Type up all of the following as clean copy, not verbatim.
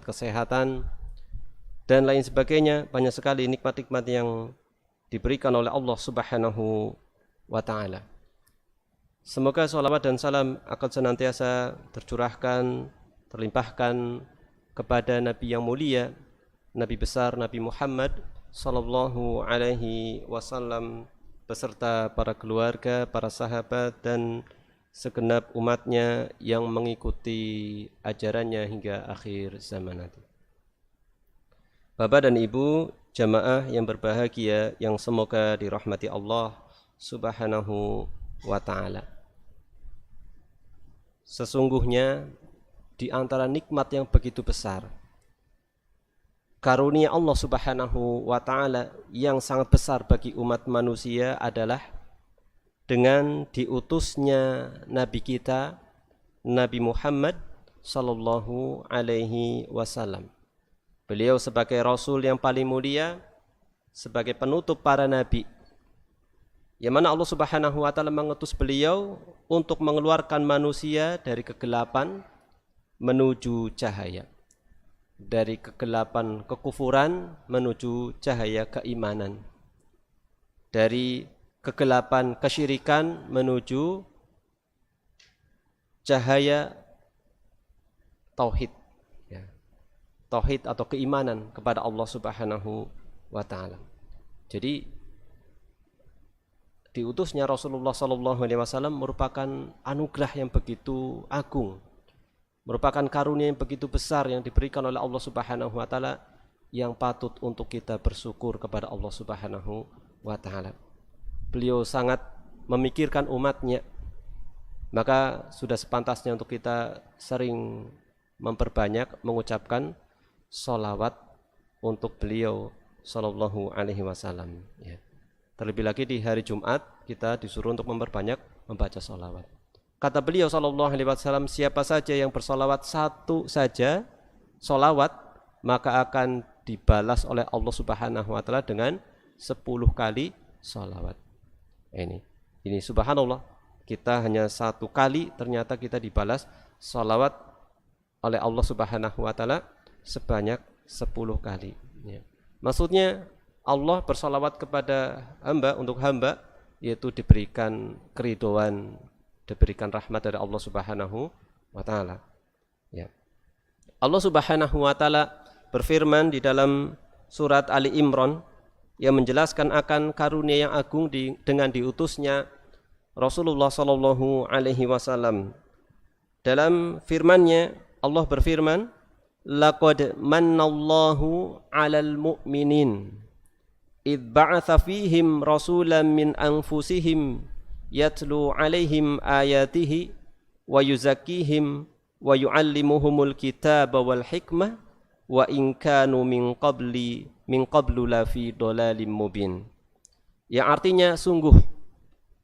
kesehatan, dan lain sebagainya. Banyak sekali nikmat-nikmat yang diberikan oleh Allah Subhanahu wa ta'ala. Semoga salawat dan salam akan senantiasa tercurahkan, terlimpahkan kepada Nabi yang mulia, Nabi besar Nabi Muhammad sallallahu alaihi wasallam beserta para keluarga, para sahabat dan segenap umatnya yang mengikuti ajarannya hingga akhir zaman nanti. Bapak dan Ibu jamaah yang berbahagia yang semoga dirahmati Allah Subhanahu wa ta'ala. Sesungguhnya di antara nikmat yang begitu besar, karunia Allah Subhanahu wa ta'ala yang sangat besar bagi umat manusia adalah dengan diutusnya Nabi kita, Nabi Muhammad sallallahu alaihi wasallam. Beliau sebagai Rasul yang paling mulia, sebagai penutup para Nabi, yang mana Allah Subhanahu wa ta'ala mengutus beliau untuk mengeluarkan manusia dari kegelapan menuju cahaya, dari kegelapan kekufuran menuju cahaya keimanan, dari kegelapan kesyirikan menuju cahaya tauhid, tauhid atau keimanan kepada Allah Subhanahu wa ta'ala. Jadi diutusnya Rasulullah sallallahu alaihi wasallam merupakan anugerah yang begitu agung, merupakan karunia yang begitu besar yang diberikan oleh Allah Subhanahu wa ta'ala, yang patut untuk kita bersyukur kepada Allah Subhanahu wa ta'ala. Beliau sangat memikirkan umatnya, maka sudah sepantasnya untuk kita sering memperbanyak mengucapkan sholawat untuk beliau sallallahu alaihi wasallam. Terlebih lagi di hari Jumat kita disuruh untuk memperbanyak membaca sholawat. Kata beliau sallallahu alaihi wasallam, siapa saja yang bersolawat satu saja sholawat, maka akan dibalas oleh Allah Subhanahu wa ta'ala dengan 10 kali sholawat. Ini subhanallah, kita hanya satu kali ternyata kita dibalas sholawat oleh Allah Subhanahu wa ta'ala sebanyak 10 kali. Maksudnya Allah bersolawat kepada hamba, untuk hamba, yaitu diberikan keridhaan, diberikan rahmat dari Allah Subhanahu wa ta'ala. Allah Subhanahu wa ta'ala berfirman di dalam surat Ali Imran yang menjelaskan akan karunia yang agung dengan diutusnya Rasulullah sallallahu alaihi wasallam. Dalam firman-Nya Allah berfirman, laqad mannallahu 'alal mu'minin id ba'atsa fihim rasulan min anfusihim yatlu 'alaihim ayatihi wa yuzakkihim wa yu'allimuhumul kitaba wal hikmah wa in kanu min qablu la fi dhalalim mubin. Yang artinya sungguh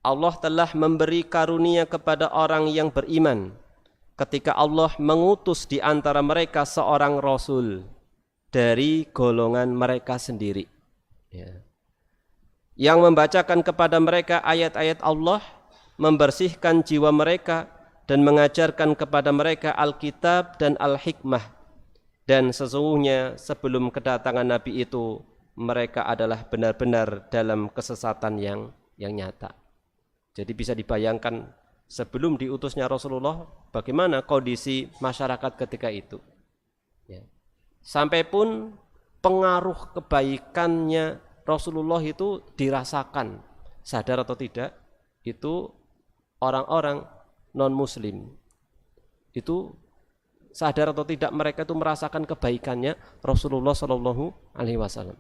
Allah telah memberi karunia kepada orang yang beriman ketika Allah mengutus di antara mereka seorang Rasul dari golongan mereka sendiri, yang membacakan kepada mereka ayat-ayat Allah, membersihkan jiwa mereka dan mengajarkan kepada mereka Alkitab dan Al-Hikmah. Dan sesungguhnya sebelum kedatangan Nabi itu mereka adalah benar-benar dalam kesesatan yang nyata. Jadi bisa dibayangkan sebelum diutusnya Rasulullah, bagaimana kondisi masyarakat ketika itu. Sampai pun pengaruh kebaikannya Rasulullah itu dirasakan, sadar atau tidak, itu orang-orang non-muslim. Itu sadar atau tidak mereka itu merasakan kebaikannya Rasulullah sallallahu alaihi wasallam.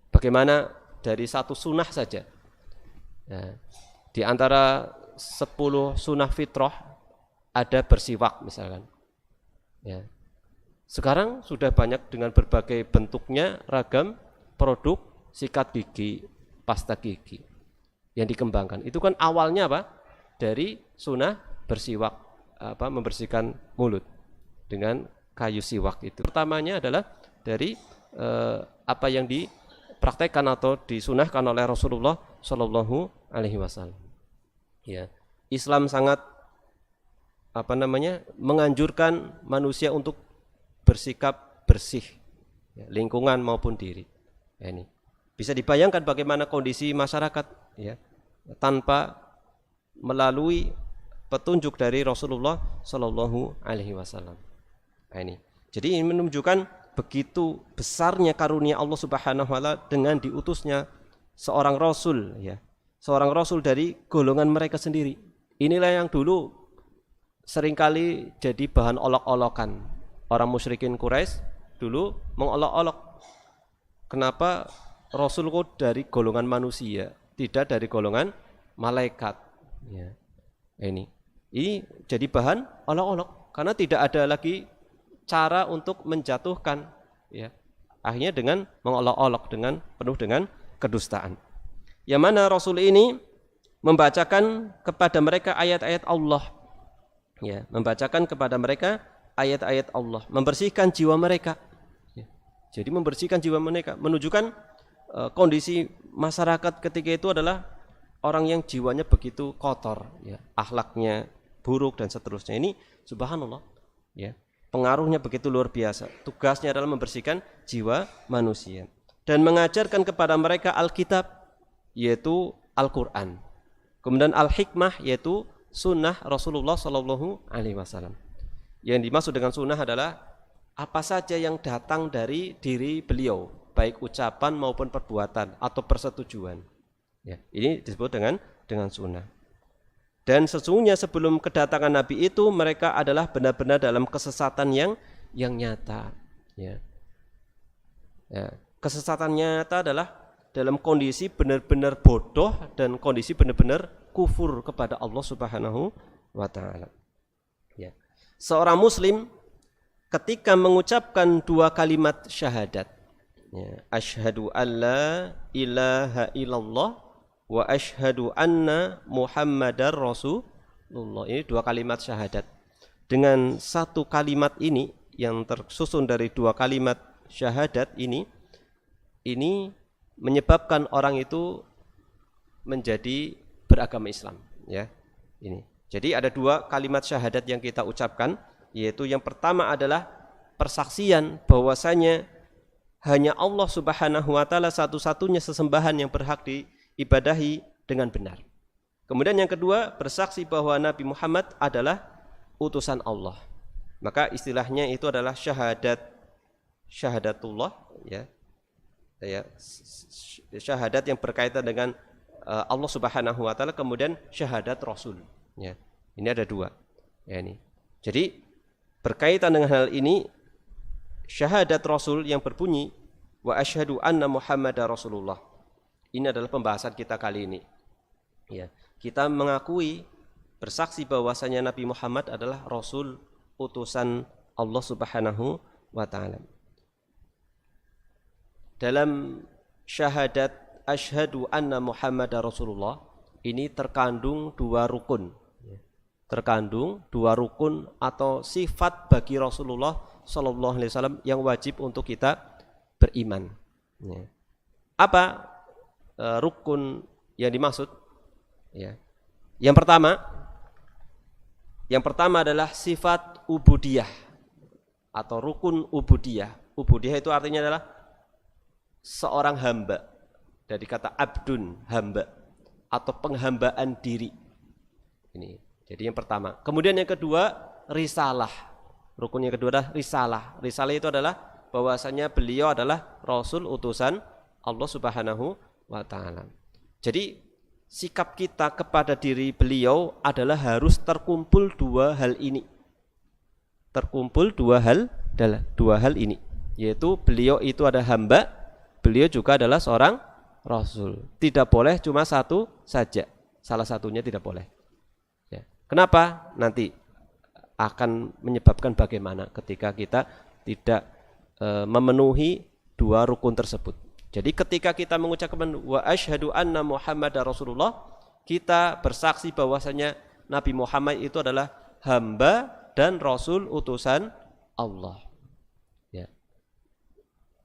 Bagaimana dari satu sunnah saja. Di antara 10 sunnah fitrah ada bersiwak misalkan. Sekarang sudah banyak dengan berbagai bentuknya, ragam produk sikat gigi, pasta gigi yang dikembangkan. Itu kan awalnya apa? Dari sunnah bersiwak, membersihkan mulut dengan kayu siwak itu. Pertamanya adalah dari apa yang dipraktekkan atau disunahkan oleh Rasulullah Shallallahu Alaihi Wasallam. Islam sangat menganjurkan manusia untuk bersikap bersih, ya, lingkungan maupun diri. Ya, ini bisa dibayangkan bagaimana kondisi masyarakat, ya, tanpa melalui petunjuk dari Rasulullah Shallallahu Alaihi Wasallam. Nah, ini jadi ini menunjukkan begitu besarnya karunia Allah Subhanahu Wa Taala dengan diutusnya seorang Rasul, ya, seorang Rasul dari golongan mereka sendiri. Inilah yang dulu seringkali jadi bahan olok-olokan. Orang musyrikin Quraisy dulu mengolok-olok, kenapa Rasul kok dari golongan manusia, tidak dari golongan malaikat. Ya. Ini jadi bahan olok-olok karena tidak ada lagi cara untuk menjatuhkan, ya. Akhirnya dengan mengolok-olok, dengan penuh dengan kedustaan. Yang mana Rasul ini membacakan kepada mereka ayat-ayat Allah, ya, membacakan kepada mereka ayat-ayat Allah, membersihkan jiwa mereka, ya. Jadi membersihkan jiwa mereka, menunjukkan kondisi masyarakat ketika itu adalah orang yang jiwanya begitu kotor, ya, akhlaknya buruk dan seterusnya. Ini subhanallah, ya, pengaruhnya begitu luar biasa. Tugasnya adalah membersihkan jiwa manusia dan mengajarkan kepada mereka Alkitab, yaitu Al-Quran. Kemudian Al-Hikmah, yaitu sunnah Rasulullah Sallallahu Alaihi Wasallam. Yang dimaksud dengan sunnah adalah apa saja yang datang dari diri beliau, baik ucapan maupun perbuatan atau persetujuan. Ya, ini disebut dengan sunnah. Dan sesungguhnya sebelum kedatangan Nabi itu mereka adalah benar-benar dalam kesesatan yang nyata. Ya. Ya, kesesatan nyata adalah dalam kondisi benar-benar bodoh dan kondisi benar-benar kufur kepada Allah Subhanahu wa Ta'ala. Ya. Seorang Muslim ketika mengucapkan dua kalimat syahadat, ya, asyhadu alla ilaha illallah wa asyhadu anna Muhammadar Rasulullah. Ini dua kalimat syahadat. Dengan satu kalimat ini yang tersusun dari dua kalimat syahadat ini menyebabkan orang itu menjadi beragama Islam, ya. Ini. Jadi ada dua kalimat syahadat yang kita ucapkan, yaitu yang pertama adalah persaksian bahwasanya hanya Allah Subhanahu wa Ta'ala satu-satunya sesembahan yang berhak diibadahi dengan benar. Kemudian yang kedua, bersaksi bahwa Nabi Muhammad adalah utusan Allah. Maka istilahnya itu adalah syahadatullah, ya. Ya, syahadat yang berkaitan dengan Allah Subhanahu wa Ta'ala, kemudian syahadat Rasul, ya. Ini ada dua, ya, ini. Jadi berkaitan dengan hal ini, syahadat Rasul yang berbunyi wa asyhadu anna Muhammadar Rasulullah. Ini adalah pembahasan kita kali ini, ya. Kita mengakui, bersaksi bahwasanya Nabi Muhammad adalah Rasul utusan Allah Subhanahu wa Ta'ala. Dalam syahadat asyhadu anna Muhammadar Rasulullah ini terkandung dua rukun. Terkandung dua rukun atau sifat bagi Rasulullah Sallallahu Alaihi Wasallam yang wajib untuk kita beriman. Apa rukun yang dimaksud? Ya. Yang pertama adalah sifat ubudiyah atau rukun ubudiyah. Ubudiyah itu artinya adalah seorang hamba, dari kata abdun, hamba, atau penghambaan diri. Ini. Jadi yang pertama. Kemudian yang kedua, risalah. Rukun yang kedua adalah risalah. Risalah itu adalah bahwasanya beliau adalah Rasul utusan Allah Subhanahu wa Ta'ala. Jadi sikap kita kepada diri beliau adalah harus terkumpul dua hal ini. Terkumpul dua hal ini, yaitu beliau itu ada hamba, beliau juga adalah seorang Rasul. Tidak boleh cuma satu saja, salah satunya tidak boleh, ya. Kenapa? Nanti akan menyebabkan bagaimana ketika kita tidak memenuhi dua rukun tersebut. Jadi ketika kita mengucapkan wa asyhadu anna Muhammadar Rasulullah, kita bersaksi bahwasanya Nabi Muhammad itu adalah hamba dan Rasul utusan Allah, ya.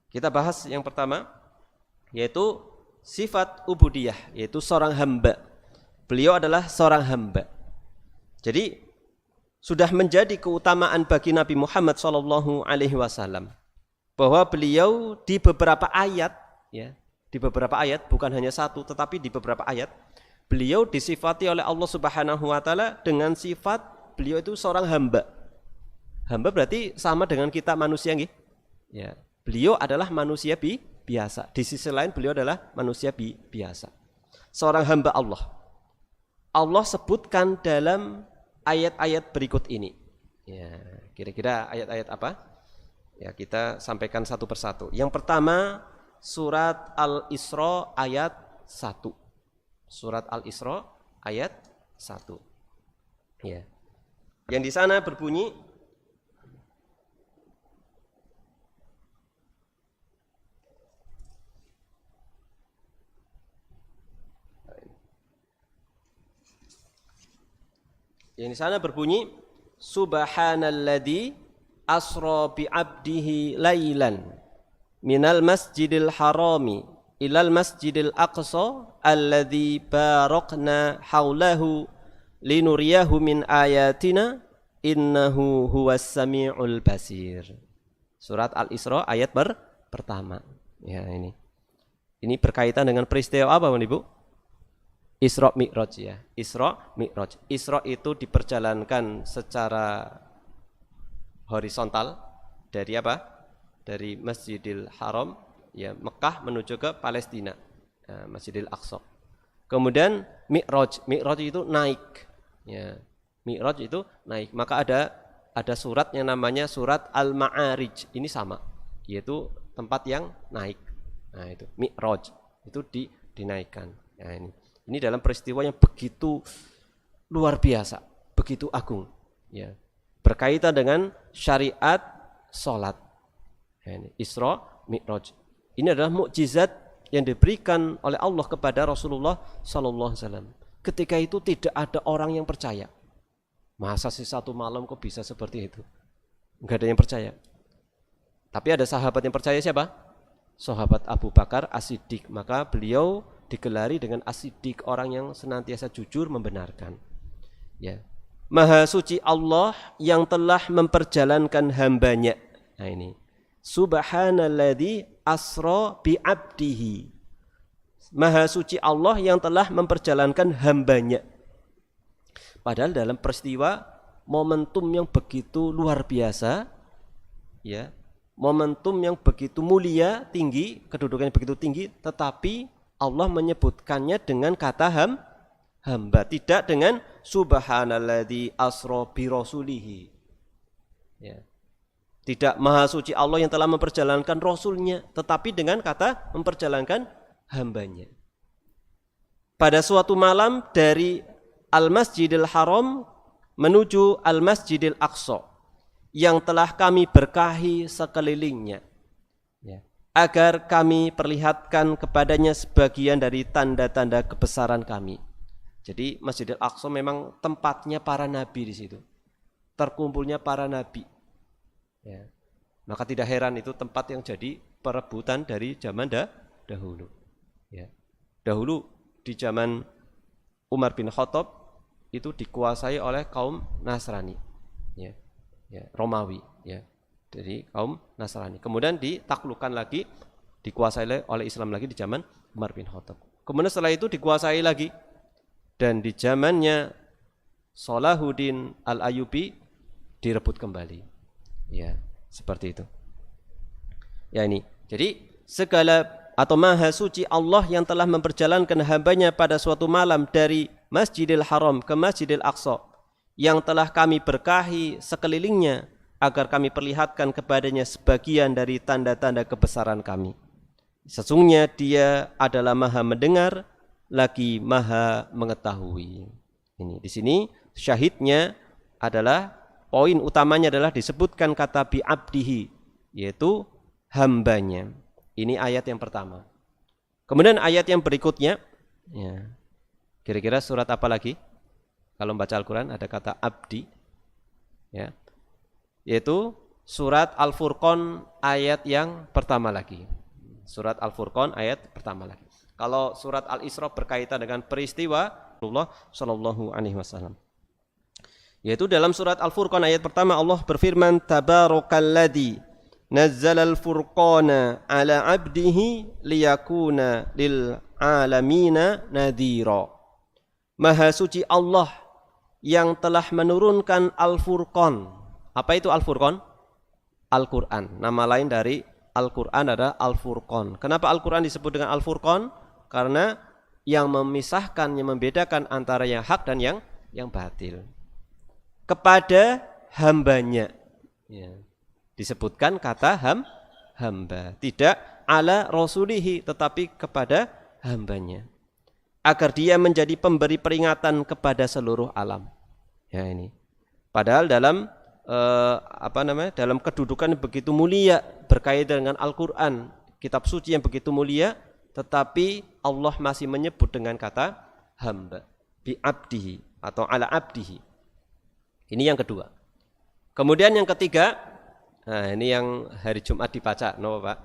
Kita bahas yang pertama, yaitu sifat ubudiyah, yaitu seorang hamba. Beliau adalah seorang hamba. Jadi sudah menjadi keutamaan bagi Nabi Muhammad SAW bahwa beliau di beberapa ayat, ya, di beberapa ayat, bukan hanya satu, tetapi di beberapa ayat, beliau disifati oleh Allah Subhanahu wa Ta'ala dengan sifat beliau itu seorang hamba. Hamba berarti sama dengan kita manusia, nggih. Ya, beliau adalah manusia biasa. Di sisi lain beliau adalah manusia biasa. Seorang hamba Allah. Allah sebutkan dalam ayat-ayat berikut ini. Ya, kira-kira ayat-ayat apa? Ya, kita sampaikan satu persatu. Yang pertama, surat Al-Isra ayat 1. Surat Al-Isra ayat 1. Ya. Yang di sana berbunyi, Subhanalladzi asra bi'abdihi lailan minal masjidil harami ilal masjidil aqsa alladzi barakna haulahu linuriyahu min ayatina innahu huwas samiul basir. Surat Al-Isra ayat pertama. Ya, ini berkaitan dengan peristiwa apa, Ibu? Isra Mi'raj, ya. Isra Mi'raj. Isra itu diperjalankan secara horizontal dari apa? Dari Masjidil Haram, ya, Mekah menuju ke Palestina, ya, Masjidil Aqsa. Kemudian Mi'raj itu naik, ya. Mi'raj itu naik. Maka ada surat yang namanya surat Al-Ma'arij. Ini sama, yaitu tempat yang naik. Nah, itu Mi'raj itu dinaikkan. Ya, ini dalam peristiwa yang begitu luar biasa, begitu agung, ya. Berkaitan dengan syariat salat. Ya, ini Isra Mi'raj. Ini adalah mukjizat yang diberikan oleh Allah kepada Rasulullah sallallahu alaihi wasallam. Ketika itu tidak ada orang yang percaya. Masa sih satu malam kok bisa seperti itu? Enggak ada yang percaya. Tapi ada sahabat yang percaya, siapa? Sahabat Abu Bakar As-Siddiq. Maka beliau digelari dengan As-Siddiq, orang yang senantiasa jujur membenarkan. Ya. Maha suci Allah yang telah memperjalankan hambanya. Nah, ini Subhanalladzi asra bi'abdihi. Maha suci Allah yang telah memperjalankan hambanya. Padahal dalam peristiwa momentum yang begitu luar biasa, ya, momentum yang begitu mulia, tinggi, kedudukannya begitu tinggi, tetapi Allah menyebutkannya dengan kata hamba, tidak dengan Subhanalladzi asra bi rasulihi. Ya. Tidak maha suci Allah yang telah memperjalankan rasulnya, tetapi dengan kata memperjalankan hambanya. Pada suatu malam dari Al-Masjidil Haram menuju Al-Masjidil Aqsa yang telah kami berkahi sekelilingnya, ya, agar kami perlihatkan kepadanya sebagian dari tanda-tanda kebesaran kami. Jadi Masjidil Aqsa memang tempatnya para nabi di situ. Terkumpulnya para nabi. Ya. Maka tidak heran itu tempat yang jadi perebutan dari zaman dahulu. Ya. Dahulu di zaman Umar bin Khattab itu dikuasai oleh kaum Nasrani. Ya. Ya, Romawi, ya. Dari kaum Nasrani. Kemudian ditaklukkan lagi, dikuasai oleh Islam lagi di zaman Umar bin Khattab. Kemudian setelah itu dikuasai lagi, dan di zamannya Salahuddin Al-Ayyubi direbut kembali. Ya, seperti itu. Ya, ini. Jadi segala atau maha suci Allah yang telah memperjalankan hambanya pada suatu malam dari Masjidil Haram ke Masjidil Aqsa yang telah kami berkahi sekelilingnya agar kami perlihatkan kepadanya sebagian dari tanda-tanda kebesaran kami. Sesungguhnya dia adalah maha mendengar lagi maha mengetahui. Ini di sini syahidnya adalah, poin utamanya adalah disebutkan kata bi'abdihi, yaitu hambanya. Ini ayat yang pertama. Kemudian ayat yang berikutnya, ya, kira-kira surat apa lagi? Kalau membaca Al-Quran ada kata abdi, ya, yaitu surat Al-Furqan ayat yang pertama lagi. Surat Al-Furqan ayat pertama lagi. Kalau surat Al-Isra berkaitan dengan peristiwa Rasulullah Shallallahu Alaihi Wasallam. Yaitu dalam surat Al-Furqan ayat pertama Allah berfirman, Tabarakalladzi nazzalal furqana ala abdihi liyakuna lil alamina nadhira. Maha suci Allah yang telah menurunkan Al-Furqan. Apa itu Al-Furqan? Al-Quran. Nama lain dari Al-Quran adalah Al-Furqan. Kenapa Al-Quran disebut dengan Al-Furqan? Karena yang memisahkan, yang membedakan antara yang hak dan yang batil. Kepada hambanya. Ya. Disebutkan kata hamba. Tidak ala rasulihi, tetapi kepada hambanya. Agar dia menjadi pemberi peringatan kepada seluruh alam. Ya ini. Padahal dalam dalam kedudukan yang begitu mulia berkaitan dengan Al-Quran, kitab suci yang begitu mulia, tetapi Allah masih menyebut dengan kata hamba, bi abdihi atau ala abdihi. Ini yang kedua. Kemudian yang ketiga, nah ini yang hari Jumat dibaca, no Pak?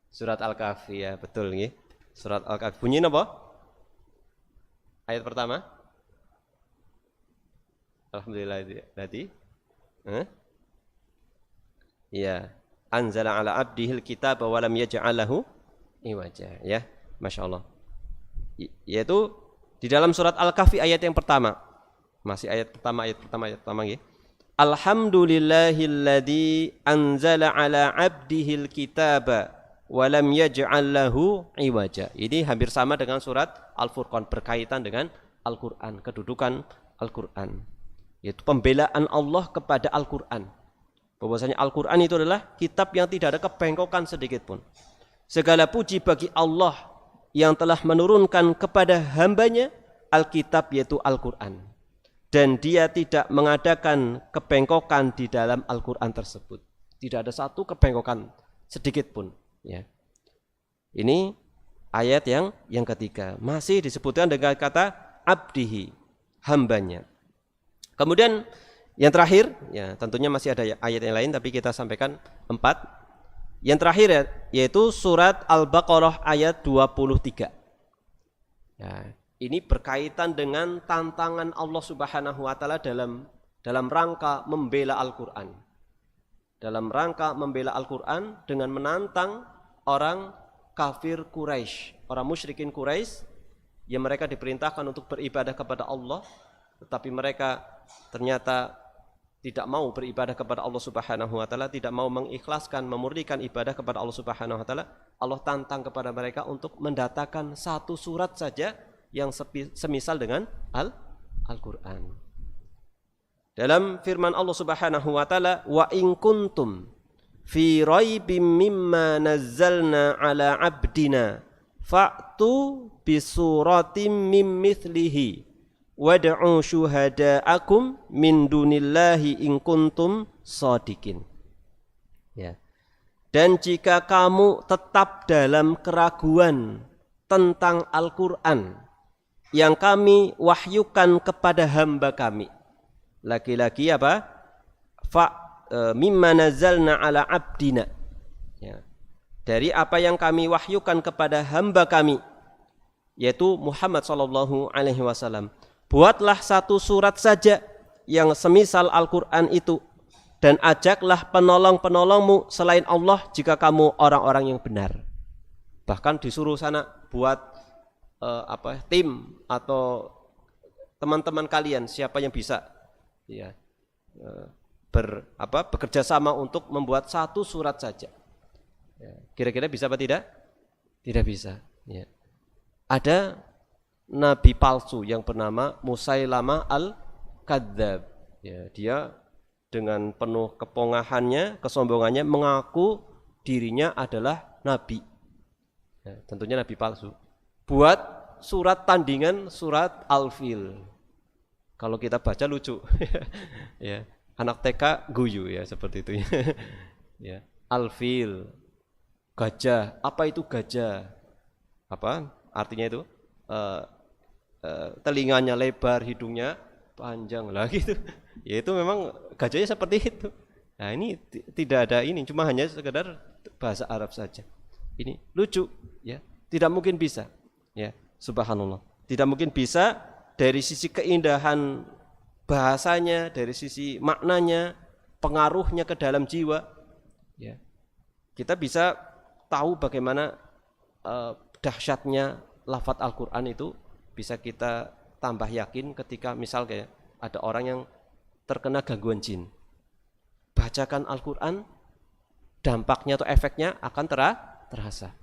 Surat Al-Kahfi, ya betul nih. Surat Al-Kahfi bunyi apa? Ayat pertama. Alhamdulillah tadi. Ya, anzala ala abdihil kitaba wa lam yaj'al lahu iwaja, ya. Masya Allah. Yaitu di dalam surat Al-Kahfi ayat yang pertama. Masih ayat pertama ya. Alhamdulillahilladzi anzala ala abdihil kitaba wa lam yaj'al lahu iwaja. Ini hampir sama dengan surat Al-Furqan, berkaitan dengan Al-Quran, kedudukan Al-Quran. Yaitu pembelaan Allah kepada Al-Quran. Bahwasanya Al-Quran itu adalah kitab yang tidak ada kebengkokan sedikit pun. Segala puji bagi Allah yang telah menurunkan kepada hambanya Alkitab, yaitu Al-Quran. Dan dia tidak mengadakan kebengkokan di dalam Al-Quran tersebut. Tidak ada satu kebengkokan sedikit pun. Ya. Ini ayat yang ketiga. Masih disebutkan dengan kata abdihi, hambanya. Kemudian yang terakhir, ya tentunya masih ada ayat yang lain, tapi kita sampaikan 4. Yang terakhir yaitu surat Al-Baqarah ayat 23. Ya. Ini berkaitan dengan tantangan Allah Subhanahu wa taala dalam rangka membela Al-Qur'an. Dalam rangka membela Al-Qur'an dengan menantang orang kafir Quraisy, orang musyrikin Quraisy yang mereka diperintahkan untuk beribadah kepada Allah, tetapi mereka ternyata tidak mau beribadah kepada Allah Subhanahu wa taala, tidak mau mengikhlaskan, memurnikan ibadah kepada Allah Subhanahu wa taala. Allah tantang kepada mereka untuk mendatangkan satu surat saja yang semisal dengan Al-Quran. Dalam firman Allah Subhanahu wa taala, wa in kuntum fi raibim mimma nazzalna ala abdina fa'tu bi suratim mim mithlihi wad'u syuhada'akum min dunillahi in kuntum shadiqin. Ya. Dan jika kamu tetap dalam keraguan tentang Al-Quran yang kami wahyukan kepada hamba kami, lagi-lagi apa? Mimma nazzalna ala abdina, ya. Dari apa yang kami wahyukan kepada hamba kami, yaitu Muhammad sallallahu alaihi wasallam. Buatlah satu surat saja yang semisal Al-Quran itu, dan ajaklah penolong-penolongmu selain Allah jika kamu orang-orang yang benar. Bahkan disuruh sana buat tim atau teman-teman kalian siapa yang bisa, ya, bekerja sama untuk membuat satu surat saja. Ya, kira-kira bisa apa tidak? Tidak bisa. Ya. Ada nabi palsu yang bernama Musailamah al-Kadzdzab. Ya, dia dengan penuh kepongahannya, kesombongannya mengaku dirinya adalah nabi. Ya, tentunya nabi palsu. Buat surat tandingan surat Al-Fil. Kalau kita baca lucu. Ya, anak TK guyu ya seperti itu. Ya, Al-Fil. Gajah. Apa itu gajah? Apa artinya itu? Telinganya lebar, hidungnya panjang lah gitu. Ya itu memang gajahnya seperti itu. Nah ini tidak ada ini, cuma hanya sekedar bahasa Arab saja. Ini lucu, ya. Tidak mungkin bisa. Ya, subhanallah. Tidak mungkin bisa dari sisi keindahan bahasanya, dari sisi maknanya, pengaruhnya ke dalam jiwa, ya, kita bisa tahu bagaimana dahsyatnya lafadz Al-Quran itu. Bisa kita tambah yakin ketika misalnya ada orang yang terkena gangguan jin, bacakan Al-Quran, dampaknya atau efeknya akan terasa.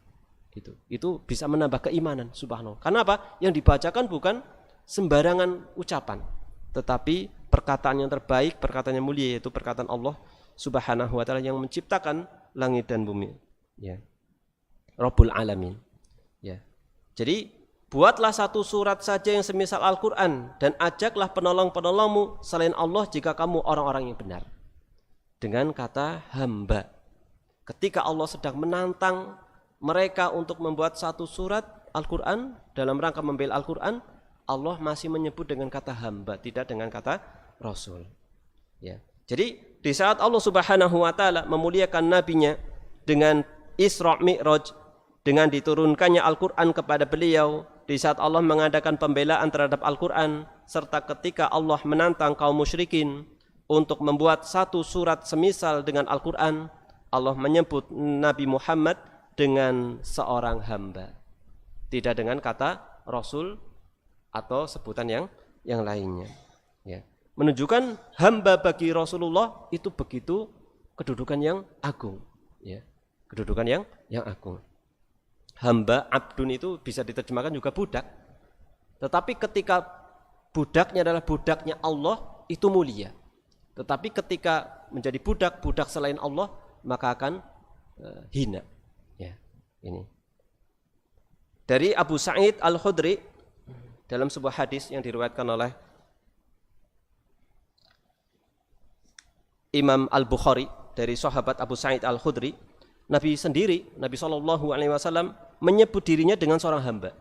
Itu bisa menambah keimanan, subhanallah. Karena apa? Yang dibacakan bukan sembarangan ucapan, tetapi perkataan yang terbaik, perkataan yang mulia, yaitu perkataan Allah Subhanahu wa taala yang menciptakan langit dan bumi, ya. Rabbul alamin, ya. Jadi buatlah satu surat saja yang semisal Al-Quran dan ajaklah penolong-penolongmu selain Allah jika kamu orang-orang yang benar. Dengan kata hamba. Ketika Allah sedang menantang mereka untuk membuat satu surat Al-Quran dalam rangka membela Al-Quran, Allah masih menyebut dengan kata hamba, tidak dengan kata rasul, ya. Jadi di saat Allah Subhanahu wa taala memuliakan nabinya dengan Isra Mi'raj, dengan diturunkannya Al-Quran kepada beliau, di saat Allah mengadakan pembelaan terhadap Al-Quran, serta ketika Allah menantang kaum musyrikin untuk membuat satu surat semisal dengan Al-Quran, Allah menyebut Nabi Muhammad dengan seorang hamba, tidak dengan kata rasul atau sebutan yang lainnya, ya. Menunjukkan hamba bagi Rasulullah itu begitu kedudukan yang agung, ya. Kedudukan yang agung. Hamba, abdun itu bisa diterjemahkan juga budak. Tetapi ketika budaknya adalah budaknya Allah, itu mulia. Tetapi ketika menjadi budak selain Allah, maka akan hina, ya. Ini dari Abu Sa'id Al-Khudri dalam sebuah hadis yang diriwayatkan oleh Imam Al-Bukhari dari sahabat Abu Sa'id Al-Khudri, Nabi SAW menyebut dirinya dengan seorang hamba.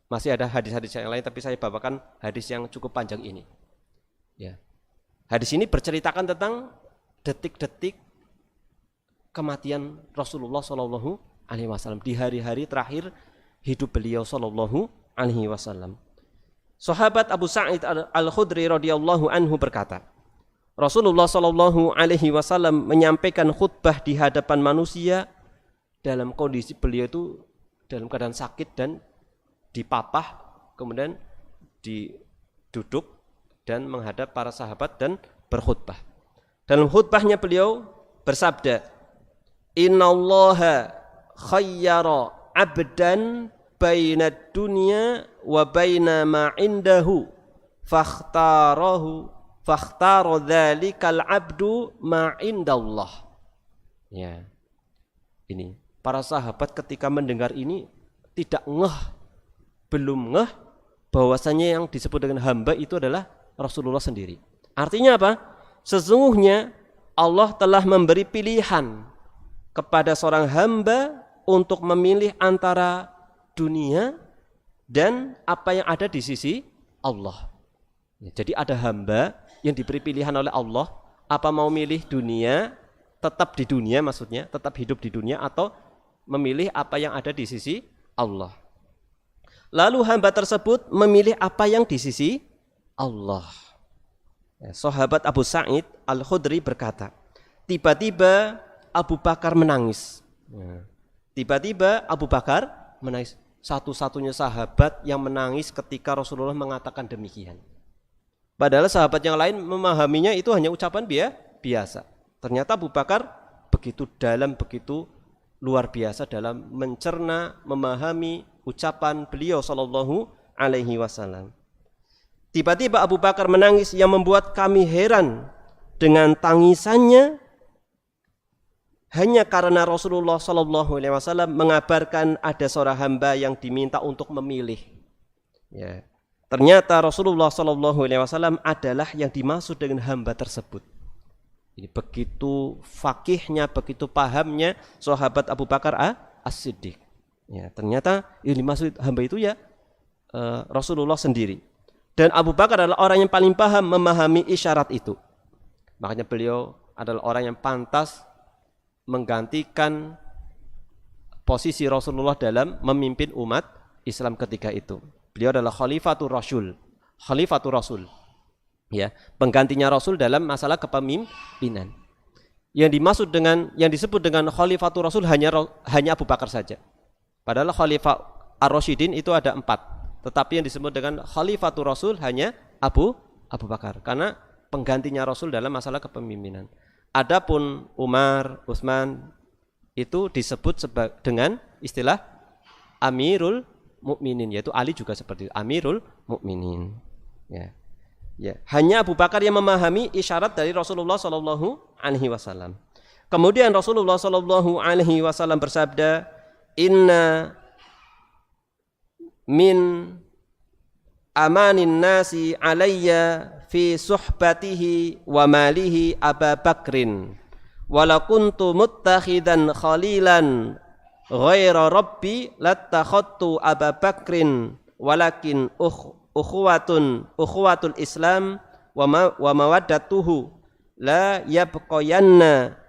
Masih ada hadis-hadis yang lain, tapi saya bawakan hadis yang cukup panjang ini, ya. Hadis ini berceritakan tentang detik-detik kematian Rasulullah SAW di hari-hari terakhir hidup beliau SAW. Sahabat Abu Sa'id Al-Khudri radhiyallahu anhu berkata, Rasulullah SAW menyampaikan khutbah di hadapan manusia dalam kondisi beliau itu dalam keadaan sakit dan dipapah, kemudian duduk dan menghadap para sahabat dan berkhutbah. Dalam khutbahnya beliau bersabda, Innallaha khayyara abdan baina dunya wa baina ma indahu fakhtara dzalikal abdu ma indallah. Ya. Ini para sahabat ketika mendengar ini belum ngeh bahwasanya yang disebut dengan hamba itu adalah Rasulullah sendiri. Artinya apa? Sesungguhnya Allah telah memberi pilihan kepada seorang hamba untuk memilih antara dunia dan apa yang ada di sisi Allah. Jadi ada hamba yang diberi pilihan oleh Allah, apa mau milih dunia, tetap di dunia maksudnya, tetap hidup di dunia, atau memilih apa yang ada di sisi Allah. Lalu hamba tersebut memilih apa yang di sisi Allah. Sahabat Abu Sa'id Al-Khudri berkata, tiba-tiba Abu Bakar menangis. Tiba-tiba Abu Bakar menangis. Satu-satunya sahabat yang menangis ketika Rasulullah mengatakan demikian. Padahal sahabat yang lain memahaminya itu hanya ucapan biasa. Ternyata Abu Bakar begitu dalam, begitu luar biasa dalam mencerna, memahami ucapan beliau sallallahu alaihi wasallam. Tiba-tiba Abu Bakar menangis yang membuat kami heran dengan tangisannya, hanya karena Rasulullah sallallahu alaihi wasallam mengabarkan ada seorang hamba yang diminta untuk memilih. Ya. Ternyata Rasulullah sallallahu alaihi wasallam adalah yang dimaksud dengan hamba tersebut. Ini begitu fakihnya, begitu pahamnya sahabat Abu Bakar As-Siddiq. Ya, ternyata yang dimaksud hamba itu ya Rasulullah sendiri. Dan Abu Bakar adalah orang yang paling paham memahami isyarat itu. Makanya beliau adalah orang yang pantas menggantikan posisi Rasulullah dalam memimpin umat Islam ketika itu. Beliau adalah Khalifatur Rasul. Ya, penggantinya Rasul dalam masalah kepemimpinan. Yang disebut dengan Khalifatur Rasul hanya Abu Bakar saja. Padahal Khalifah Ar-Rasyidin itu ada 4. Tetapi yang disebut dengan Khalifatur Rasul hanya Abu Bakar. Karena penggantinya Rasul dalam masalah kepemimpinan. Adapun Umar, Utsman itu disebut dengan istilah Amirul Mukminin, yaitu Ali juga seperti itu, Amirul Mukminin. Ya. Ya, hanya Abu Bakar yang memahami isyarat dari Rasulullah Shallallahu Alaihi Wasallam. Kemudian Rasulullah Shallallahu Alaihi Wasallam bersabda, Inna min amanin nasi alayya fi suhbatihi wa malihi Aba Bakrin wala kuntu muttakhidan khalilan ghaira rabbi lattakhadtu Aba Bakrin walakin ukhuwatul Islam wa mawaddatuhu la yabqayanna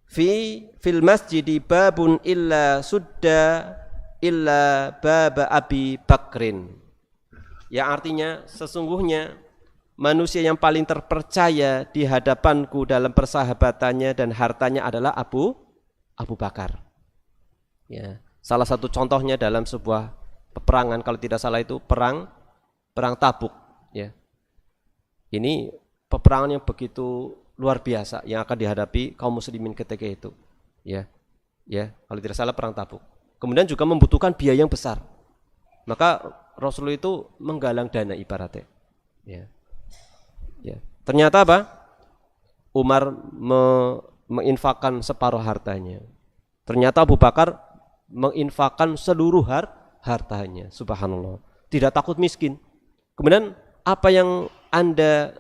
fil masjidi babun illa sudda illa baba Abi Bakrin. Yang artinya sesungguhnya manusia yang paling terpercaya di hadapanku dalam persahabatannya dan hartanya adalah Abu Bakar. Ya, salah satu contohnya dalam sebuah peperangan, kalau tidak salah itu perang Tabuk, ya. Ini peperangan yang begitu luar biasa yang akan dihadapi kaum muslimin ketika itu, ya. Ya, kalau tidak salah perang Tabuk. Kemudian juga membutuhkan biaya yang besar. Maka Rasulullah itu menggalang dana ibaratnya. Ya. Ya. Ternyata apa? Umar menginfakkan separuh hartanya. Ternyata Abu Bakar menginfakkan seluruh hartanya. Subhanallah. Tidak takut miskin. Kemudian apa yang Anda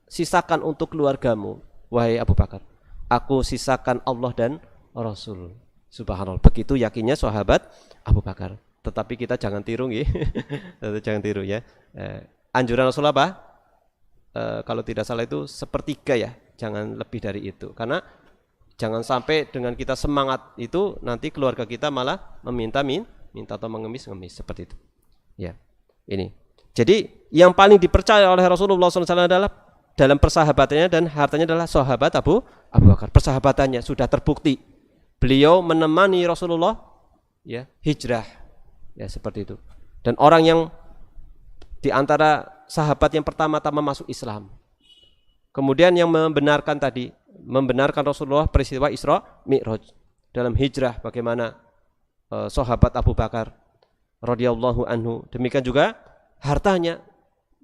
sisakan untuk keluargamu, wahai Abu Bakar? Aku sisakan Allah dan Rasul. Subhanallah. Begitu yakinnya sahabat Abu Bakar. Tetapi kita jangan tiru ya. Jangan tiru ya. Anjuran Rasul apa? Kalau tidak salah itu sepertiga ya. Jangan lebih dari itu. Karena jangan sampai dengan kita semangat itu nanti keluarga kita malah minta atau mengemis seperti itu. Ya. Ini. Jadi yang paling dipercaya oleh Rasulullah SAW adalah dalam persahabatannya dan hartanya adalah sahabat Abu Bakar. Persahabatannya sudah terbukti. Beliau menemani Rasulullah ya hijrah. Ya seperti itu. Dan orang yang di antara sahabat yang pertama-tama masuk Islam. Kemudian yang membenarkan Rasulullah peristiwa Isra Mi'raj dalam hijrah, bagaimana sahabat Abu Bakar radhiyallahu anhu. Demikian juga hartanya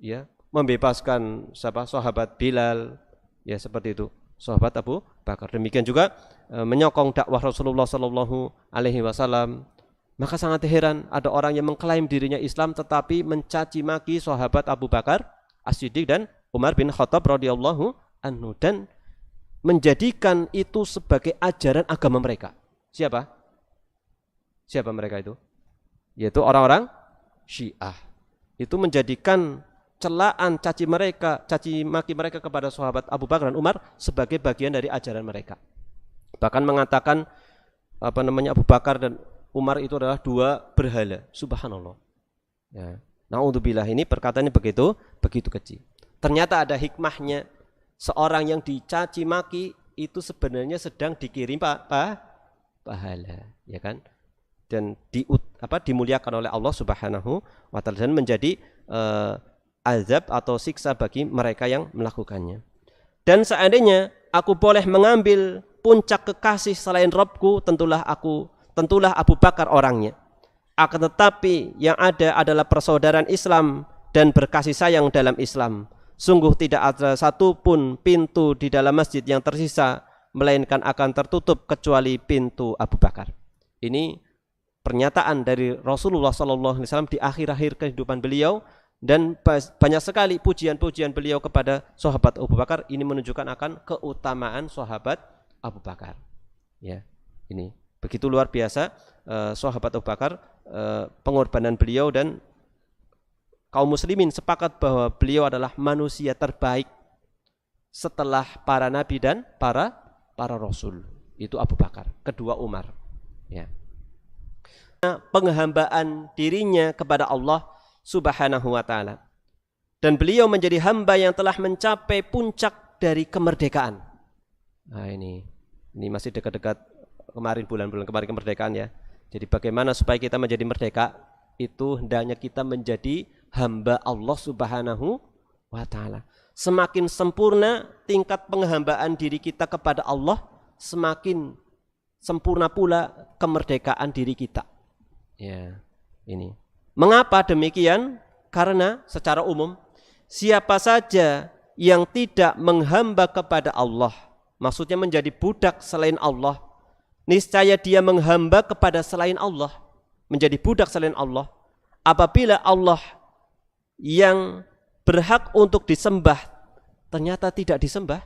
ya membebaskan sahabat Bilal ya seperti itu, sahabat Abu Bakar. Demikian juga menyokong dakwah Rasulullah sallallahu alaihi wasallam. Maka sangat heran ada orang yang mengklaim dirinya Islam tetapi mencaci maki sahabat Abu Bakar As-Siddiq dan Umar bin Khattab radhiyallahu anhu dan menjadikan itu sebagai ajaran agama mereka. Siapa mereka itu? Yaitu orang-orang Syiah. Itu menjadikan celaan caci maki mereka kepada sahabat Abu Bakar dan Umar sebagai bagian dari ajaran mereka. Bahkan mengatakan Abu Bakar dan Umar itu adalah dua berhala. Subhanallah. Ya. Naudzubillah, ini perkataannya begitu kecil. Ternyata ada hikmahnya. Seorang yang dicaci maki itu sebenarnya sedang dikirim pahala, ya kan? Dan dimuliakan oleh Allah Subhanahu wa taala dan menjadi azab atau siksa bagi mereka yang melakukannya. Dan seandainya aku boleh mengambil puncak kekasih selain Rabbku, tentulah Abu Bakar orangnya. Akan tetapi yang ada adalah persaudaraan Islam dan berkasih sayang dalam Islam. Sungguh tidak ada satupun pintu di dalam masjid yang tersisa melainkan akan tertutup kecuali pintu Abu Bakar. Ini pernyataan dari Rasulullah SAW di akhir-akhir kehidupan beliau, dan banyak sekali pujian-pujian beliau kepada sahabat Abu Bakar. Ini menunjukkan akan keutamaan sahabat Abu Bakar. Ya, ini begitu luar biasa sahabat Abu Bakar, pengorbanan beliau, dan kaum muslimin sepakat bahwa beliau adalah manusia terbaik setelah para nabi dan para rasul. Itu Abu Bakar, kedua Umar. Ya. Penghambaan dirinya kepada Allah Subhanahu wa taala dan beliau menjadi hamba yang telah mencapai puncak dari kemerdekaan. Nah ini masih dekat-dekat kemarin, bulan-bulan kemarin kemerdekaan ya. Jadi bagaimana supaya kita menjadi merdeka? Itu hendaknya kita menjadi hamba Allah Subhanahu wa ta'ala. Semakin sempurna tingkat penghambaan diri kita kepada Allah, semakin sempurna pula kemerdekaan diri kita. Ya, ini. Mengapa demikian? Karena secara umum siapa saja yang tidak menghamba kepada Allah, maksudnya menjadi budak selain Allah, niscaya dia menghamba kepada selain Allah, menjadi budak selain Allah. Apabila Allah yang berhak untuk disembah ternyata tidak disembah,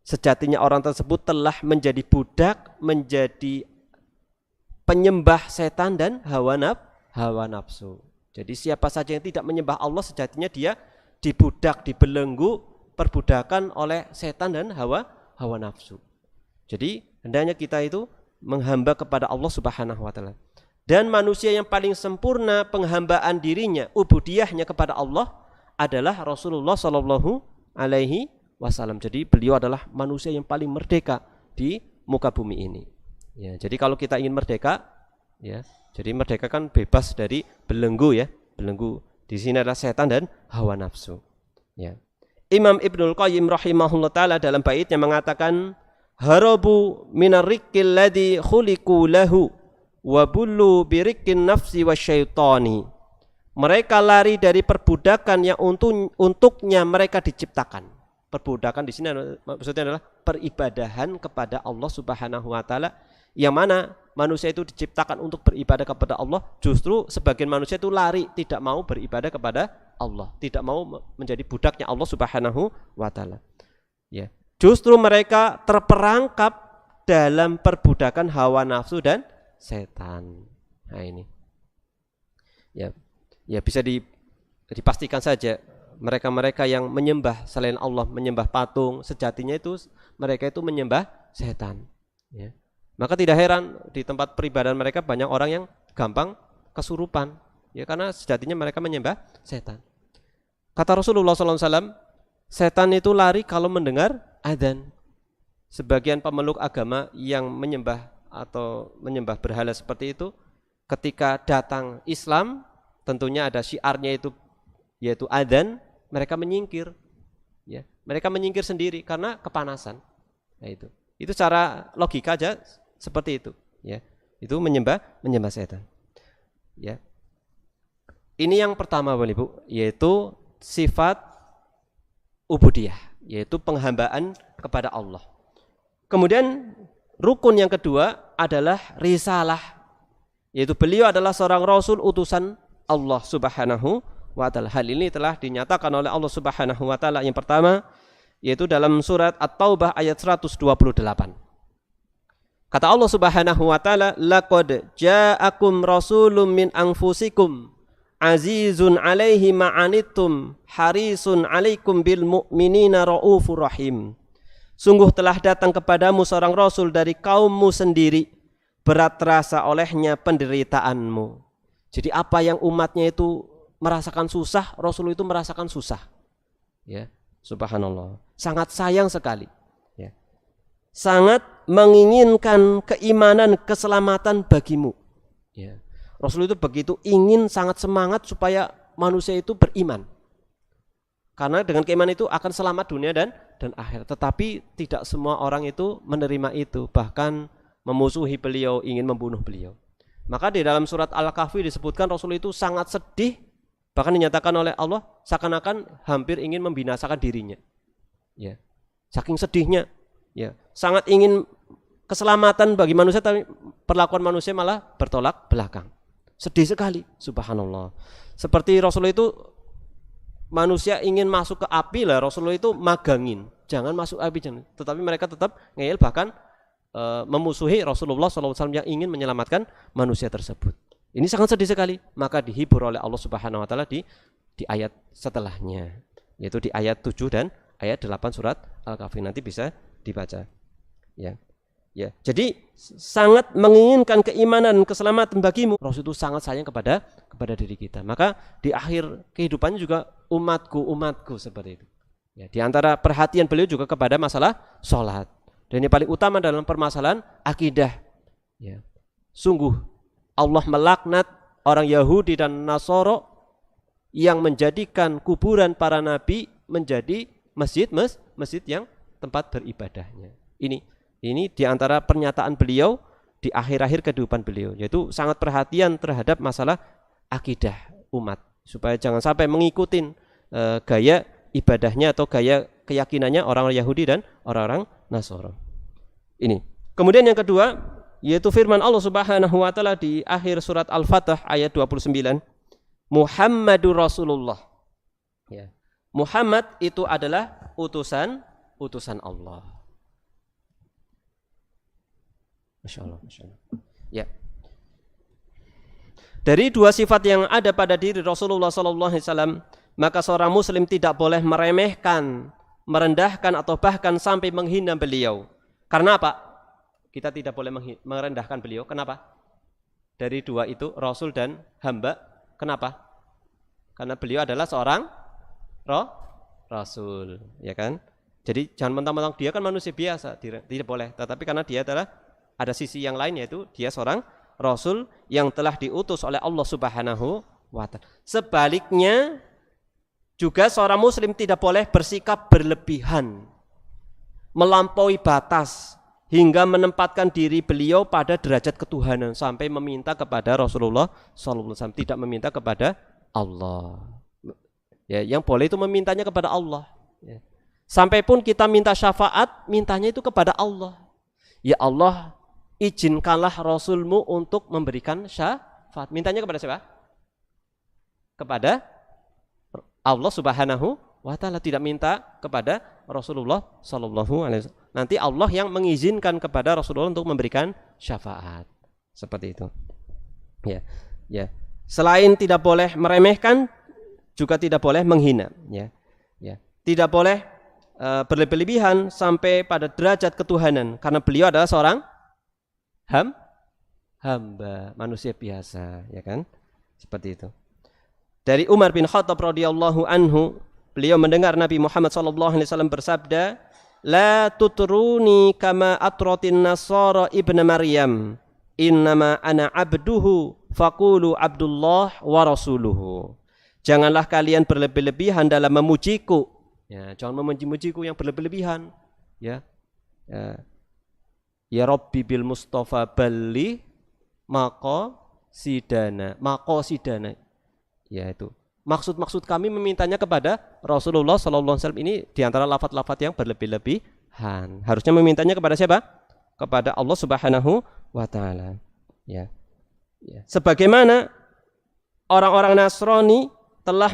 sejatinya orang tersebut telah menjadi budak, menjadi penyembah setan dan hawa nafsu. Jadi siapa saja yang tidak menyembah Allah, sejatinya dia dibudak, dibelenggu, perbudakan oleh setan dan hawa nafsu. Jadi hendaknya kita itu menghamba kepada Allah Subhanahu wa ta'ala. Dan manusia yang paling sempurna penghambaan dirinya, ubudiyahnya kepada Allah adalah Rasulullah Sallallahu Alaihi Wasallam. Jadi beliau adalah manusia yang paling merdeka di muka bumi ini. Ya, jadi kalau kita ingin merdeka, ya, jadi merdeka kan bebas dari belenggu ya, belenggu di sini adalah setan dan hawa nafsu. Ya. Imam Ibnul Qayyim rahimahullah taala dalam baitnya mengatakan, harabu minarriqil ladzi khuliqu lahu wa bullu birikin nafsi wasyaitani. Mereka lari dari perbudakan yang untuknya mereka diciptakan. Perbudakan di sini maksudnya adalah peribadahan kepada Allah Subhanahu wa taala, yang mana manusia itu diciptakan untuk beribadah kepada Allah. Justru sebagian manusia itu lari, tidak mau beribadah kepada Allah, tidak mau menjadi budaknya Allah Subhanahu wa taala. Ya. Justru mereka terperangkap dalam perbudakan hawa nafsu dan setan. Nah ini. Ya bisa dipastikan saja mereka-mereka yang menyembah selain Allah, menyembah patung, sejatinya itu mereka itu menyembah setan. Ya. Maka tidak heran di tempat peribadahan mereka banyak orang yang gampang kesurupan, ya karena sejatinya mereka menyembah setan. Kata Rasulullah SAW, setan itu lari kalau mendengar adzan. Sebagian pemeluk agama yang menyembah atau menyembah berhala seperti itu, ketika datang Islam, tentunya ada syiarnya itu yaitu adzan, mereka menyingkir. Ya, mereka menyingkir sendiri karena kepanasan. Nah, itu cara logika aja seperti itu. Ya, itu menyembah setan. Ya, ini yang pertama, Bapak Ibu, yaitu sifat ubudiyah, yaitu penghambaan kepada Allah. Kemudian rukun yang kedua adalah risalah, yaitu beliau adalah seorang rasul utusan Allah Subhanahu wa ta'ala. Hal ini telah dinyatakan oleh Allah Subhanahu wa ta'ala. Yang pertama yaitu dalam surat At-Taubah ayat 128. Kata Allah Subhanahu wa ta'ala, laqad ja'akum rasulun min anfusikum azizun 'alaihi ma'anittum harisun 'alaikum bil mu'minina raufur rahim. Sungguh telah datang kepadamu seorang rasul dari kaummu sendiri, berat terasa olehnya penderitaanmu. Jadi apa yang umatnya itu merasakan susah, Rasul itu merasakan susah. Ya, subhanallah. Sangat sayang sekali. Ya. Sangat menginginkan keimanan, keselamatan bagimu. Ya. Rasul itu begitu ingin, sangat semangat supaya manusia itu beriman. Karena dengan keimanan itu akan selamat dunia dan akhirat. Tetapi tidak semua orang itu menerima itu, bahkan memusuhi beliau, ingin membunuh beliau. Maka di dalam surat Al-Kahfi disebutkan Rasul itu sangat sedih, bahkan dinyatakan oleh Allah seakan-akan hampir ingin membinasakan dirinya. Ya. Saking sedihnya, ya, sangat ingin keselamatan bagi manusia, tapi perlakuan manusia malah bertolak belakang. Sedih sekali, subhanallah. Seperti Rasul itu manusia ingin masuk ke api lah, Rasulullah itu magangin, jangan masuk api, jangan. Tetapi mereka tetap ngeyel, bahkan memusuhi Rasulullah SAW yang ingin menyelamatkan manusia tersebut. Ini sangat sedih sekali. Maka dihibur oleh Allah Subhanahu wa ta'ala di ayat setelahnya, yaitu di ayat 7 dan ayat 8 surat Al-Kahfi. Nanti bisa dibaca. Ya. Ya, jadi sangat menginginkan keimanan dan keselamatan bagimu. Rasul itu sangat sayang kepada diri kita. Maka di akhir kehidupannya juga umatku seperti itu. Ya, di antara perhatian beliau juga kepada masalah sholat. Dan yang paling utama dalam permasalahan akidah. Ya. Sungguh Allah melaknat orang Yahudi dan Nasoro yang menjadikan kuburan para nabi menjadi masjid yang tempat beribadahnya. Ini di antara pernyataan beliau di akhir-akhir kehidupan beliau, yaitu sangat perhatian terhadap masalah akidah umat supaya jangan sampai mengikuti gaya ibadahnya atau gaya keyakinannya orang-orang Yahudi dan orang-orang Nasara. Ini. Kemudian yang kedua yaitu firman Allah Subhanahu wa taala di akhir surat Al-Fatah ayat 29, Muhammadur Rasulullah. Ya. Muhammad itu adalah utusan Allah. Masya Allah. Ya. Dari dua sifat yang ada pada diri Rasulullah SAW, maka seorang Muslim tidak boleh meremehkan, merendahkan atau bahkan sampai menghina beliau. Karena apa? Kita tidak boleh merendahkan beliau. Kenapa? Dari dua itu, Rasul dan hamba. Kenapa? Karena beliau adalah seorang Rasul, ya kan? Jadi jangan mentang-mentang dia kan manusia biasa, tidak boleh. Tetapi karena dia adalah ada sisi yang lain, yaitu dia seorang Rasul yang telah diutus oleh Allah Subhanahu wa ta'ala. Sebaliknya juga seorang Muslim tidak boleh bersikap berlebihan, melampaui batas hingga menempatkan diri beliau pada derajat ketuhanan sampai meminta kepada Rasulullah SAW, tidak meminta kepada Allah. Ya, yang boleh itu memintanya kepada Allah. Ya. Sampai pun kita minta syafaat, mintanya itu kepada Allah. Ya Allah, izinkanlah Rasulmu untuk memberikan syafaat. Mintanya kepada siapa? Kepada Allah Subhanahu wa ta'ala, tidak minta kepada Rasulullah sallallahu alaihi wasallam. Nanti Allah yang mengizinkan kepada Rasulullah untuk memberikan syafaat. Seperti itu. Ya. Selain tidak boleh meremehkan, juga tidak boleh menghina, ya. Tidak boleh berlebihan sampai pada derajat ketuhanan, karena beliau adalah seorang hamba, manusia biasa, ya kan? Seperti itu. Dari Umar bin Khattab radhiyallahu anhu, beliau mendengar Nabi Muhammad sallallahu alaihi wasallam bersabda, "La tutruni kama atratin nasara ibnu Maryam, innama ana abduhu faqulu Abdullah wa rasuluhu." Janganlah kalian berlebih-lebihan dalam memujiku. Ya, jangan memuji-mujiku yang berlebih-lebihan, ya. Ya Rabbi bil Mustafa balli maqasidana. Ya itu. Maksud kami memintanya kepada Rasulullah sallallahu alaihi wasallam ini di antara lafaz-lafaz yang berlebih-lebihan. Harusnya memintanya kepada siapa? Kepada Allah Subhanahu wa taala. Ya. Sebagaimana orang-orang Nasrani telah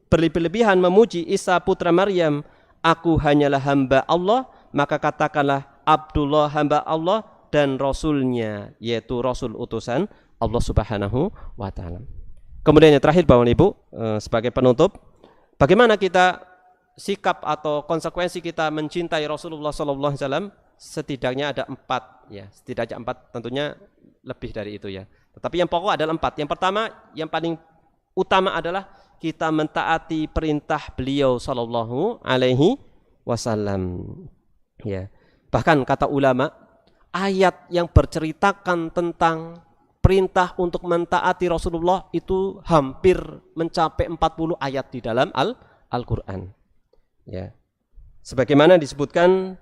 berlebih-lebihan memuji Isa putra Maryam, aku hanyalah hamba Allah, maka katakanlah Abdullah hamba Allah dan Rasulnya, yaitu Rasul utusan Allah Subhanahu wa ta'ala. Kemudian yang terakhir Bapak Ibu, sebagai penutup, bagaimana kita sikap atau konsekuensi kita mencintai Rasulullah SAW? Setidaknya ada 4, ya. Setidaknya 4, tentunya lebih dari itu, ya. Tetapi yang pokok adalah 4. Yang pertama, yang paling utama adalah kita mentaati perintah beliau sallallahu alaihi wasallam. Ya. Bahkan kata ulama, ayat yang berceritakan tentang perintah untuk mentaati Rasulullah itu hampir mencapai 40 ayat di dalam Al-Qur'an. Ya. Sebagaimana disebutkan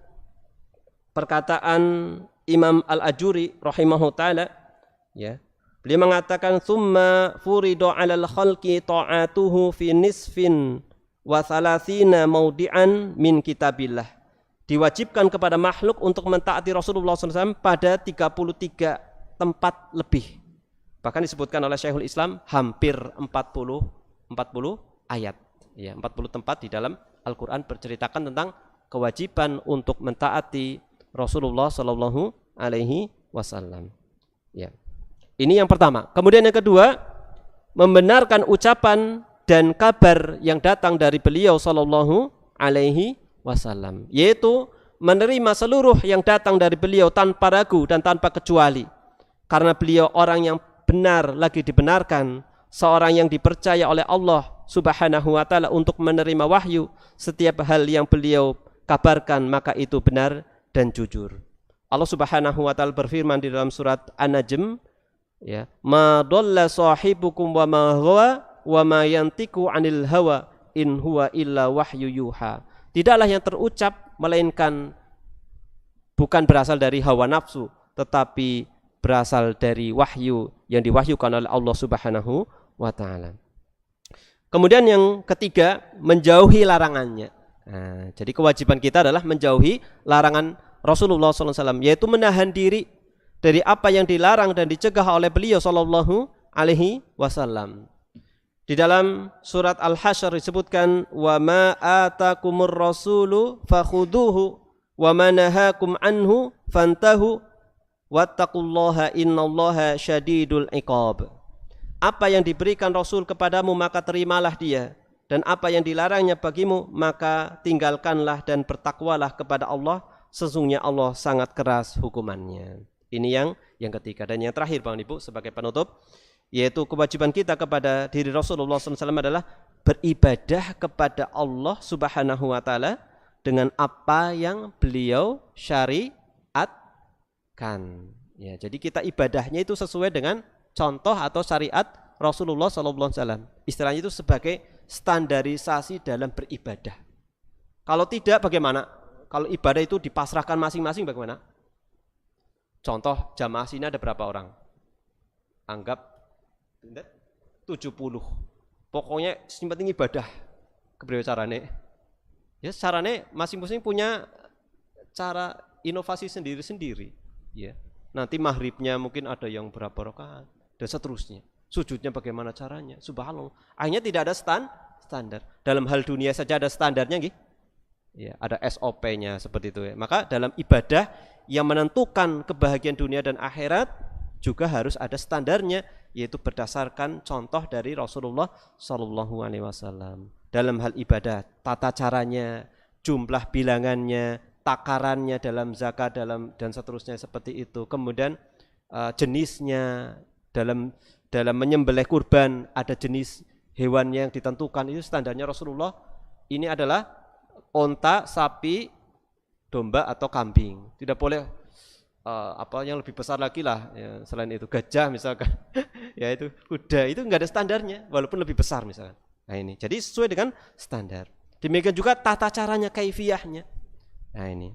perkataan Imam Al-Ajuri rahimahu ta'ala, ya. Beliau mengatakan summa furidu 'alal khalqi ta'atuhu fi nisfin wa thalathina maudi'an min kitabillah. Diwajibkan kepada makhluk untuk mentaati Rasulullah SAW pada 33 tempat lebih. Bahkan disebutkan oleh Syekhul Islam hampir 40 ayat. Ya, 40 tempat di dalam Al-Qur'an berceritakan tentang kewajiban untuk mentaati Rasulullah sallallahu alaihi wasallam. Ya. Ini yang pertama. Kemudian yang kedua, membenarkan ucapan dan kabar yang datang dari beliau sallallahu alaihi wasallam, yaitu menerima seluruh yang datang dari beliau tanpa ragu dan tanpa kecuali. Karena beliau orang yang benar lagi dibenarkan, seorang yang dipercaya oleh Allah Subhanahu wa ta'ala untuk menerima wahyu. Setiap hal yang beliau kabarkan maka itu benar dan jujur. Allah Subhanahu wa ta'ala berfirman di dalam surat An-Najm, ya, ma dhalla sahibukum wa ma huwa wa ma yantiqu 'anil hawa in huwa illa wahyu yuha. Tidaklah yang terucap melainkan bukan berasal dari hawa nafsu, tetapi berasal dari wahyu yang diwahyukan oleh Allah Subhanahu wa ta'ala. Kemudian yang ketiga, menjauhi larangannya. Nah, jadi kewajiban kita adalah menjauhi larangan Rasulullah SAW, yaitu menahan diri dari apa yang dilarang dan dicegah oleh beliau Sallallahu Alaihi Wasallam. Di dalam surat Al-Hasyr disebutkan, wa ma atakumur rasulu fakhuduhu wa ma nahakum anhu fantahu wattaqullaha innallaha syadidul iqab. Apa yang diberikan Rasul kepadamu maka terimalah dia, dan apa yang dilarangnya bagimu maka tinggalkanlah dan bertakwalah kepada Allah, sesungguhnya Allah sangat keras hukumannya. Ini yang ketiga. Dan yang terakhir Bapak Ibu sebagai penutup, yaitu kewajiban kita kepada diri Rasulullah SAW adalah beribadah kepada Allah Subhanahu wa ta'ala dengan apa yang beliau syariatkan. Ya, jadi kita ibadahnya itu sesuai dengan contoh atau syariat Rasulullah SAW. Istilahnya itu sebagai standarisasi dalam beribadah. Kalau tidak bagaimana? Kalau ibadah itu dipasrahkan masing-masing bagaimana? Contoh, jamaah sini ada berapa orang? Anggap 70. Pokoknya yang penting ibadah. Kepriwe carane? Ya, carane masing-masing punya cara inovasi sendiri-sendiri. Ya. Nanti maghribnya mungkin ada yang berapa rakaat dan seterusnya. Sujudnya bagaimana caranya? Subhanallah. Akhirnya tidak ada standar. Dalam hal dunia saja ada standarnya, nggih. Ya, ada SOP-nya seperti itu ya. Maka dalam ibadah yang menentukan kebahagiaan dunia dan akhirat juga harus ada standarnya, yaitu berdasarkan contoh dari Rasulullah Shallallahu Alaihi Wasallam. Dalam hal ibadah, tata caranya, jumlah bilangannya, takarannya dalam zakat, dan seterusnya seperti itu. Kemudian jenisnya dalam menyembelih kurban ada jenis hewan yang ditentukan, itu standarnya Rasulullah. Ini adalah onta, sapi, domba atau kambing. Tidak boleh yang lebih besar lagi lah ya, selain itu gajah misalkan. Ya itu kuda, itu enggak ada standarnya walaupun lebih besar misalkan. Nah ini, jadi sesuai dengan standar. Demikian juga tata caranya, kaifiyahnya. Nah ini.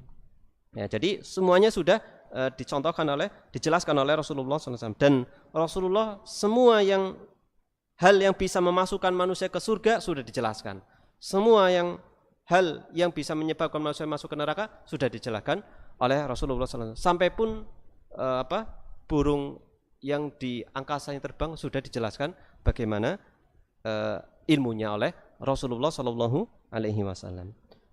Ya, jadi semuanya sudah dijelaskan oleh Rasulullah SAW. Dan Rasulullah semua hal yang bisa memasukkan manusia ke surga sudah dijelaskan. Semua hal yang bisa menyebabkan manusia masuk ke neraka sudah dijelaskan oleh Rasulullah SAW. Sampai pun burung yang di angkasa yang terbang sudah dijelaskan bagaimana ilmunya oleh Rasulullah SAW.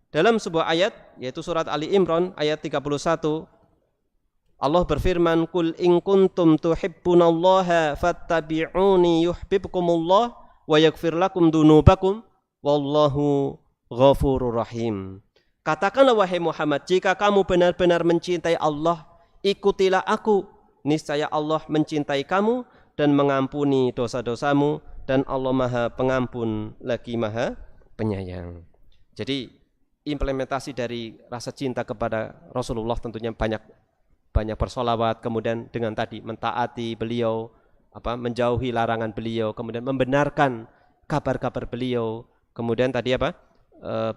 Dalam sebuah ayat yaitu surat Ali Imran ayat 31, Allah berfirman, "Qul in kuntum tuhibbunallaha fattabi'uni yuhibbukumullah wa yaghfir lakum dzunubakum wallahu ghafurur rahim." Katakanlah wahai Muhammad, jika kamu benar-benar mencintai Allah, ikutilah aku, niscaya Allah mencintai kamu dan mengampuni dosa-dosamu, dan Allah Maha Pengampun lagi Maha Penyayang. Jadi implementasi dari rasa cinta kepada Rasulullah tentunya banyak bersolawat, kemudian dengan tadi mentaati beliau, menjauhi larangan beliau, kemudian membenarkan kabar-kabar beliau, kemudian tadi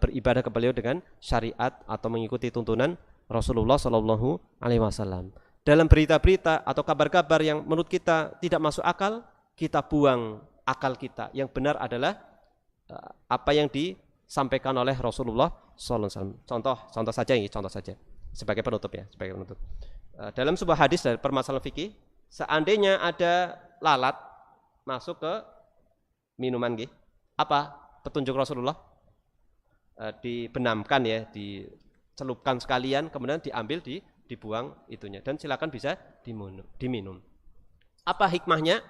beribadah kepada beliau dengan syariat atau mengikuti tuntunan Rasulullah Shallallahu Alaihi Wasallam. Dalam berita-berita atau kabar-kabar yang menurut kita tidak masuk akal, kita buang akal kita. Yang benar adalah apa yang disampaikan oleh Rasulullah Shallallahu Alaihi Wasallam. Contoh saja sebagai penutup ya, dalam sebuah hadis dari permasalahan fikih, seandainya ada lalat masuk ke minuman, apa petunjuk Rasulullah? Dibenamkan ya, dicelupkan sekalian, kemudian diambil, dibuang itunya, dan silakan bisa diminum. Apa hikmahnya?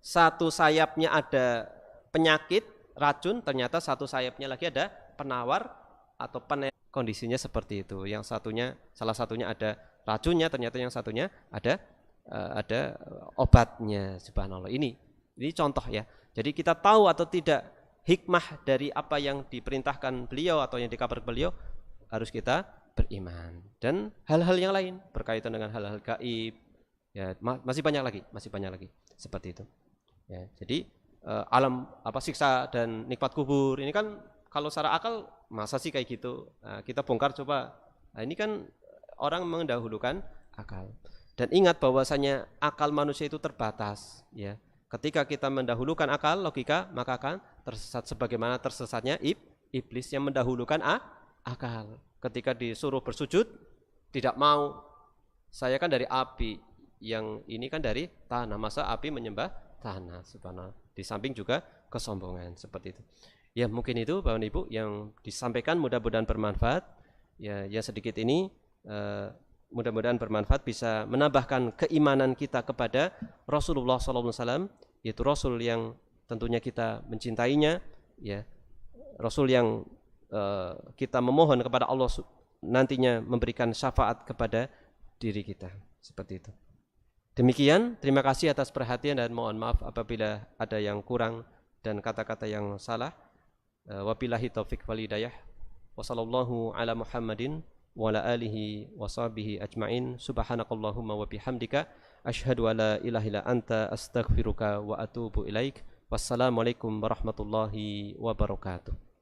Satu sayapnya ada penyakit, racun, ternyata satu sayapnya lagi ada penawar atau kondisinya seperti itu. Yang satunya, salah satunya ada racunnya, ternyata yang satunya ada obatnya. Subhanallah. Ini contoh ya. Jadi kita tahu atau tidak hikmah dari apa yang diperintahkan beliau atau yang dikabarkan beliau, harus kita beriman. Dan hal-hal yang lain berkaitan dengan hal-hal gaib, ya masih banyak lagi seperti itu. Ya, jadi alam siksa dan nikmat kubur ini kan kalau secara akal masa sih kayak gitu. Nah, kita bongkar coba. Nah, ini kan orang mendahulukan akal. Dan ingat bahwasanya akal manusia itu terbatas, ya. Ketika kita mendahulukan akal, logika, maka akan tersesat sebagaimana tersesatnya iblis yang mendahulukan akal. Ketika disuruh bersujud, tidak mau. Saya kan dari api, yang ini kan dari tanah. Masa api menyembah tanah? Subhanallah. Di samping juga kesombongan seperti itu. Ya mungkin itu Bapak Ibu yang disampaikan, mudah-mudahan bermanfaat. Ya yang sedikit ini mudah-mudahan bermanfaat, bisa menambahkan keimanan kita kepada Rasulullah SAW, yaitu Rasul yang tentunya kita mencintainya, ya Rasul yang kita memohon kepada Allah nantinya memberikan syafaat kepada diri kita, seperti itu. Demikian, terima kasih atas perhatian dan mohon maaf apabila ada yang kurang dan kata-kata yang salah. Wabillahi taufik wal hidayah. Wassallallahu ala Muhammadin wa ala alihi wa sahbihi ajma'in. Subhanakallahumma wa bihamdika asyhadu an la ilaha illa anta astaghfiruka wa atubu ilaik. Wassalamualaikum warahmatullahi wabarakatuh.